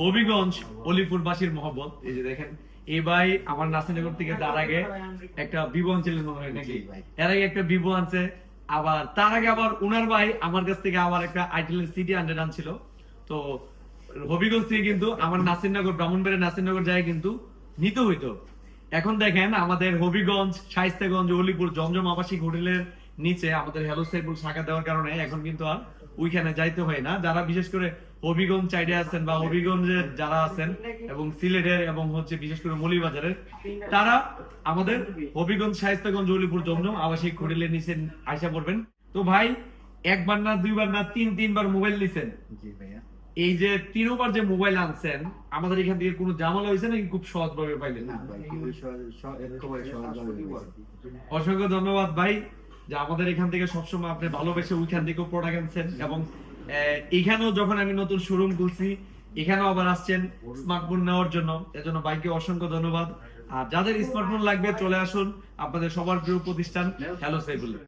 হবিগঞ্জ অলিপুরবাসীর মহব্বত। এই যে দেখেন, এই ভাই আমার নাসিরনগর থেকে তার আগে একটা বিবো আনছিলেন মনে হয় নাকি, এর আগে একটা বিবো আনছে, আবার তার আগে আবার উনার ভাই আমার কাছ থেকে আবার একটা আইটেলের সিটি 100 আনছিল। তো হবিগঞ্জ থেকে কিন্তু আমার নাসিরনগর, ব্রাহ্মণবাড়িয়া নাসিরনগর যায় কিন্তু নিতে হইতো। এখন দেখেন আমাদের হবিগঞ্জ, শায়েস্তাগঞ্জ, অলিপুর জমজম আবাসিক হোটেলের নিচে আমাদের হ্যালো সাইফুল শাখা দেওয়ার কারণে এখন কিন্তু আর ওইখানে যাইতে হয় না। যারা বিশেষ করে হবিগঞ্জ সাইডে আছেন বা হবিগঞ্জের যারা আছেন এবং সিলেটের এবং হচ্ছে বিশেষ করে মৌলভীবাজারের, তারা আমাদের হবিগঞ্জ, শায়েস্তাগঞ্জ, অলিপুর জমজম আবাসিক হোটেলের নিচে আইসা পড়বেন। তো ভাই একবার না দুইবার না তিনবার মোবাইল নিছেন। জি ভাইয়া। এই যে 3বার যে মোবাইল আনছেন, আমাদের এখান থেকে কোনো ঝামেলা হয়েছে নাকি খুব সহজ ভাবে পাইলেন? না ভাই, খুবই একেবারে সহজভাবে হয়েছে। অসংখ্য ধন্যবাদ ভাই, যে আমাদের এখান থেকে সবসময় আপনি ভালোবেসে ওইখান থেকেও প্রোডাক্ট আনছেন, এবং এখানেও যখন আমি নতুন শোরুম খুলছি এখানেও আবার আসছেন স্মার্টফোন নেওয়ার জন্য। এজন্য ভাইকে অসংখ্য ধন্যবাদ। আর যাদের স্মার্টফোন লাগবে চলে আসুন, আপনাদের সবার প্রিয় প্রতিষ্ঠান হ্যালো সাইফুল।